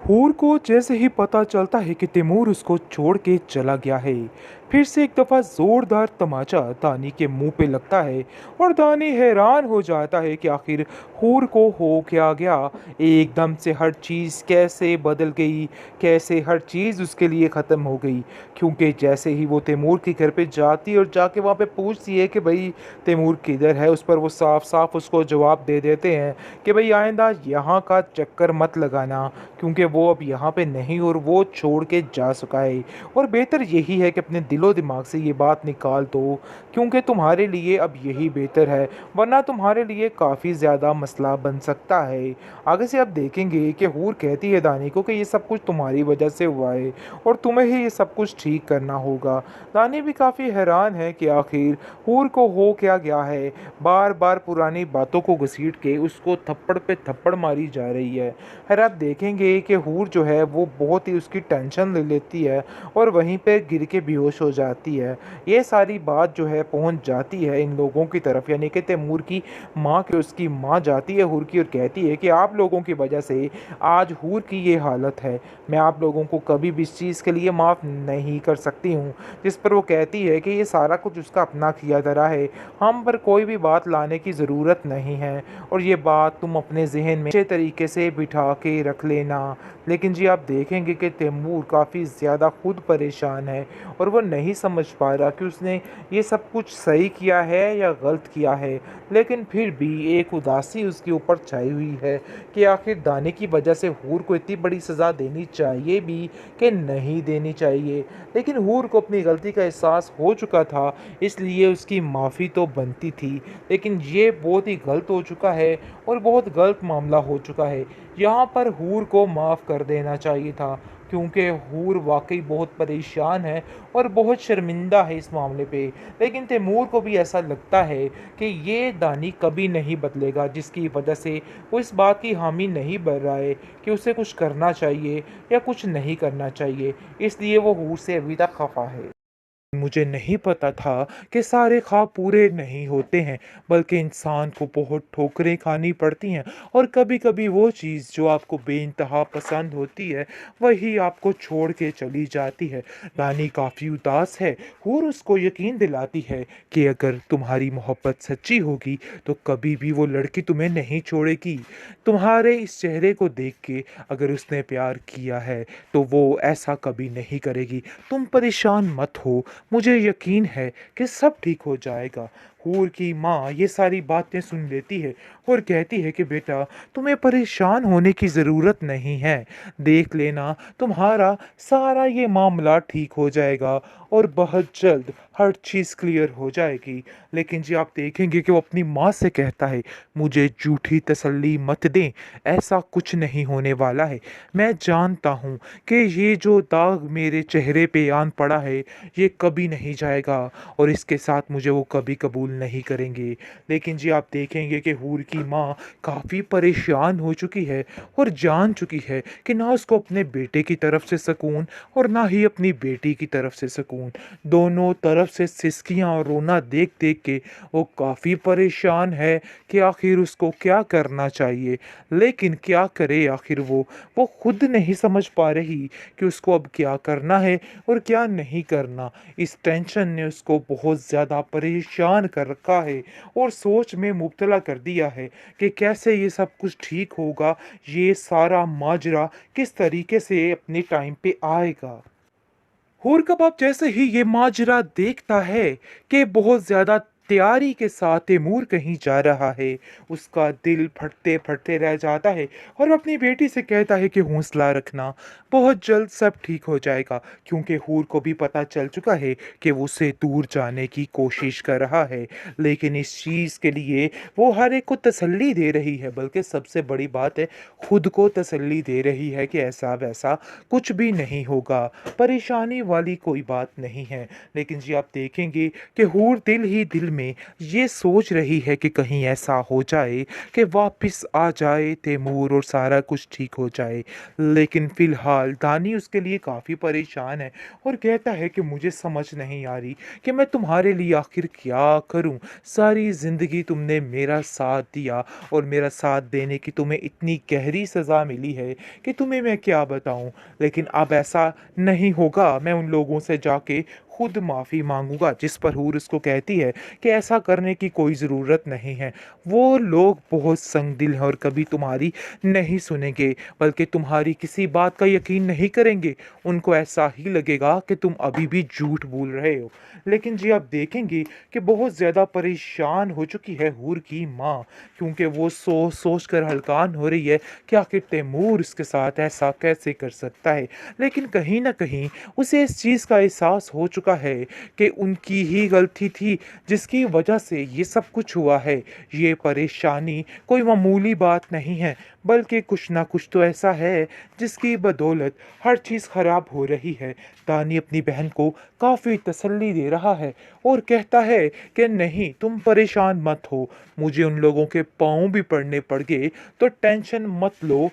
हूर को जैसे ही पता चलता है कि तैमूर उसको छोड़ के चला गया है, फिर से एक दफ़ा ज़ोरदार तमाचा दानी के मुंह पे लगता है। और दानी हैरान हो जाता है कि आखिर हूर को हो क्या गया। एकदम से हर चीज़ कैसे बदल गई, कैसे हर चीज़ उसके लिए ख़त्म हो गई। क्योंकि जैसे ही वो तैमूर के घर पे जाती है और जाके वहाँ पे पूछती है कि भाई तैमूर किधर है, उस पर वो साफ साफ उसको जवाब दे देते हैं कि भाई आइंदा यहाँ का चक्कर मत लगाना, क्योंकि वो अब यहाँ पे नहीं और वो छोड़ के जा चुका है। और बेहतर यही है कि अपने दिलो दिमाग से ये बात निकाल दो, क्योंकि तुम्हारे लिए अब यही बेहतर है, वरना तुम्हारे लिए काफ़ी ज़्यादा मसला बन सकता है। आगे से आप देखेंगे कि हूर कहती है दानी को कि ये सब कुछ तुम्हारी वजह से हुआ है और तुम्हें ही ये सब कुछ ठीक करना होगा। दानी भी काफ़ी हैरान है कि आखिर हूर को हो क्या गया है। बार बार पुरानी बातों को घसीट के उसको थप्पड़ पे थप्पड़ मारी जा रही है। फिर आप देखेंगे कि हूर जो है वो बहुत ही उसकी टेंशन ले लेती है और वहीं पे गिर के बेहोश हो जाती है। ये सारी बात जो है पहुंच जाती है इन लोगों की तरफ, यानी कि तैमूर की माँ के उसकी माँ जाती है हूर की और कहती है कि आप लोगों की वजह से आज हूर की ये हालत है। मैं आप लोगों को कभी भी इस चीज़ के लिए माफ़ नहीं कर सकती हूँ। जिस पर वो कहती है कि ये सारा कुछ उसका अपना किया धरा है, हम पर कोई भी बात लाने की ज़रूरत नहीं है और ये बात तुम अपने जहन में अच्छे तरीके से बिठा के रख लेना। लेकिन जी आप देखेंगे कि तैमूर काफ़ी ज़्यादा खुद परेशान है और वो नहीं समझ पा रहा कि उसने ये सब कुछ सही किया है या गलत किया है। लेकिन फिर भी एक उदासी उसके ऊपर छाई हुई है कि आखिर दाने की वजह से हूर को इतनी बड़ी सज़ा देनी चाहिए भी कि नहीं देनी चाहिए। लेकिन हूर को अपनी गलती का एहसास हो चुका था, इसलिए उसकी माफ़ी तो बनती थी। लेकिन ये बहुत ही गलत हो चुका है और बहुत गलत मामला हो चुका है। यहाँ पर हूर को माफ़ कर देना चाहिए था, क्योंकि हूर वाकई बहुत परेशान है और बहुत शर्मिंदा है इस मामले पे। लेकिन तैमूर को भी ऐसा लगता है कि ये दानी कभी नहीं बदलेगा, जिसकी वजह से वो इस बात की हामी नहीं भर रहा है कि उसे कुछ करना चाहिए या कुछ नहीं करना चाहिए। इसलिए वो हूर से अभी तक खफा है। मुझे नहीं पता था कि सारे ख्वाब पूरे नहीं होते हैं, बल्कि इंसान को बहुत ठोकरें खानी पड़ती हैं और कभी-कभी वो चीज़ जो आपको बेइंतहा पसंद होती है, वही आपको छोड़ के चली जाती है। रानी काफ़ी उदास है और उसको यकीन दिलाती है कि अगर तुम्हारी मोहब्बत सच्ची होगी, तो कभी भी वो लड़की तुम्हें नहीं छोड़ेगी। तुम्हारे इस चेहरे को देख के अगर उसने प्यार किया है, तो वो ऐसा कभी नहीं करेगी। तुम परेशान मत हो, मुझे यकीन है कि सब ठीक हो जाएगा। हूर की माँ ये सारी बातें सुन लेती है और कहती है कि बेटा, तुम्हें परेशान होने की ज़रूरत नहीं है। देख लेना, तुम्हारा सारा ये मामला ठीक हो जाएगा और बहुत जल्द हर चीज़ क्लियर हो जाएगी। लेकिन जी आप देखेंगे कि वो अपनी माँ से कहता है, मुझे झूठी तसल्ली मत दें, ऐसा कुछ नहीं होने वाला है। मैं जानता हूँ कि ये जो दाग मेरे चेहरे पे आन पड़ा है, ये कभी नहीं जाएगा और इसके साथ मुझे वो कभी कबूल नहीं करेंगे। लेकिन जी आप देखेंगे कि हूर की माँ काफ़ी परेशान हो चुकी है और जान चुकी है कि ना उसको अपने बेटे की तरफ से सुकून और ना ही अपनी बेटी की तरफ से सुकून। दोनों तरफ से सिसकियाँ और रोना देख देख के वो काफ़ी परेशान है कि आखिर उसको क्या करना चाहिए। लेकिन क्या करे आखिर वो खुद नहीं समझ पा रही कि उसको अब क्या करना है और क्या नहीं करना। इस टेंशन ने उसको बहुत ज़्यादा परेशान कर रखा है और सोच में मुब्तला कर दिया है कि कैसे ये सब कुछ ठीक होगा, ये सारा माजरा किस तरीके से अपने टाइम पे आएगा। हूर कबाब जैसे ही ये माजरा देखता है कि बहुत ज़्यादा तैयारी के साथ तैमूर कहीं जा रहा है, उसका दिल फटते फटते रह जाता है और वो अपनी बेटी से कहता है कि हौसला रखना, बहुत जल्द सब ठीक हो जाएगा। क्योंकि हूर को भी पता चल चुका है कि वो उससे दूर जाने की कोशिश कर रहा है, लेकिन इस चीज़ के लिए वो हर एक को तसल्ली दे रही है, बल्कि सबसे बड़ी बात है, खुद को तसल्ली दे रही है कि ऐसा वैसा कुछ भी नहीं होगा, परेशानी वाली कोई बात नहीं है। लेकिन जी आप देखेंगे कि हूर दिल ही दिल में ये सोच रही है कि कहीं ऐसा हो जाए कि वापस आ जाए तैमूर और सारा कुछ ठीक हो जाए। लेकिन फ़िलहाल दानी उसके लिए काफ़ी परेशान है और कहता है कि मुझे समझ नहीं आ रही कि मैं तुम्हारे लिए आखिर क्या करूं। सारी ज़िंदगी तुमने मेरा साथ दिया और मेरा साथ देने की तुम्हें इतनी गहरी सज़ा मिली है कि तुम्हें मैं क्या बताऊं। लेकिन अब ऐसा नहीं होगा, मैं उन लोगों से जाके खुद माफ़ी मांगूंगा। जिस पर हूर उसको कहती है कि ऐसा करने की कोई ज़रूरत नहीं है। वो लोग बहुत संगदिल हैं और कभी तुम्हारी नहीं सुनेंगे, बल्कि तुम्हारी किसी बात का यकीन नहीं करेंगे। उनको ऐसा ही लगेगा कि तुम अभी भी झूठ बोल रहे हो। लेकिन जी आप देखेंगे कि बहुत ज़्यादा परेशान हो चुकी है हूर की माँ, क्योंकि वो सोच सोच कर हलकान हो रही है कि आखिर तैमूर इसके साथ ऐसा कैसे कर सकता है। लेकिन कहीं ना कहीं उसे इस चीज़ का एहसास हो चुका है कि उनकी ही गलती थी जिसकी वजह से ये सब कुछ हुआ है। ये परेशानी कोई मामूली बात नहीं है, बल्कि कुछ ना कुछ तो ऐसा है जिसकी बदौलत हर चीज़ खराब हो रही है। दानी अपनी बहन को काफ़ी तसल्ली दे रहा है और कहता है कि नहीं, तुम परेशान मत हो। मुझे उन लोगों के पाँव भी पड़ने पड़ गए तो टेंशन मत लो,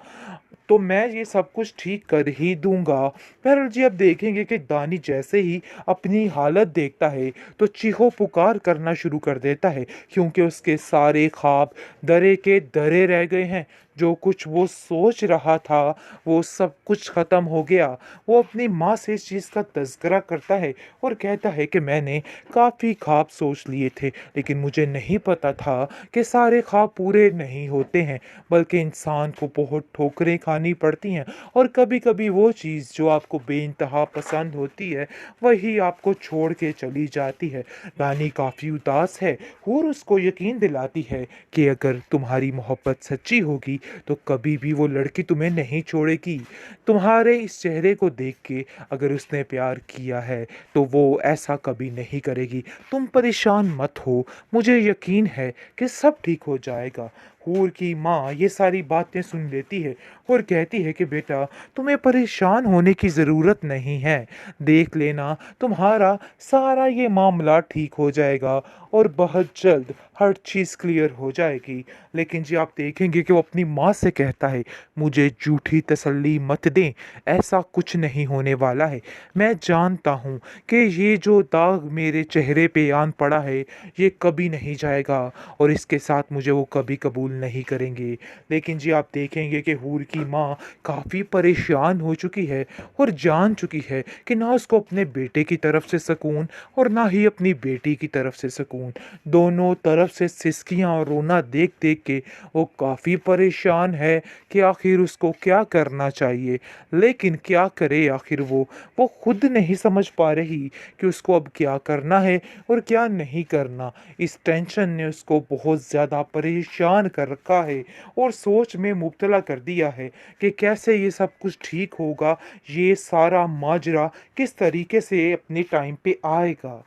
तो मैं ये सब कुछ ठीक कर ही दूंगा। बहरहाल जी अब देखेंगे कि दानी जैसे ही अपनी हालत देखता है तो चीखो पुकार करना शुरू कर देता है, क्योंकि उसके सारे ख्वाब दरे के दरे रह गए हैं। जो कुछ वो सोच रहा था वो सब कुछ ख़त्म हो गया। वो अपनी माँ से इस चीज़ का तज़किरा करता है और कहता है कि मैंने काफ़ी ख्वाब सोच लिए थे, लेकिन मुझे नहीं पता था कि सारे ख्वाब पूरे नहीं होते हैं, बल्कि इंसान को बहुत ठोकरें खानी पड़ती हैं और कभी-कभी वो चीज़ जो आपको बेइंतहा पसंद होती है वही आपको छोड़ के चली जाती है। रानी काफ़ी उदास है। हूर उसको यकीन दिलाती है कि अगर तुम्हारी मोहब्बत सच्ची होगी तो कभी भी वो लड़की तुम्हें नहीं छोड़ेगी। तुम्हारे इस चेहरे को देख के अगर उसने प्यार किया है तो वो ऐसा कभी नहीं करेगी। तुम परेशान मत हो, मुझे यकीन है कि सब ठीक हो जाएगा। हूर की माँ ये सारी बातें सुन लेती है और कहती है कि बेटा, तुम्हें परेशान होने की ज़रूरत नहीं है। देख लेना, तुम्हारा सारा ये मामला ठीक हो जाएगा और बहुत जल्द हर चीज़ क्लियर हो जाएगी। लेकिन जी आप देखेंगे कि वो अपनी माँ से कहता है, मुझे झूठी तसल्ली मत दें, ऐसा कुछ नहीं होने वाला है। मैं जानता हूँ कि ये जो दाग मेरे चेहरे पे आन पड़ा है ये कभी नहीं जाएगा और इसके साथ मुझे वो कभी कबूल नहीं करेंगे। लेकिन जी आप देखेंगे कि हूर की माँ काफ़ी परेशान हो चुकी है और जान चुकी है कि ना उसको अपने बेटे की तरफ से सुकून और ना ही अपनी बेटी की तरफ से सुकून। दोनों तरफ से सिसकियाँ और रोना देख देख के वो काफ़ी परेशान है कि आखिर उसको क्या करना चाहिए। लेकिन क्या करे आखिर वो खुद नहीं समझ पा रही कि उसको अब क्या करना है और क्या नहीं करना। इस टेंशन ने उसको बहुत ज़्यादा परेशान कर रखा है और सोच में मुब्तला कर दिया है कि कैसे ये सब कुछ ठीक होगा, ये सारा माजरा किस तरीके से अपने टाइम पे आएगा।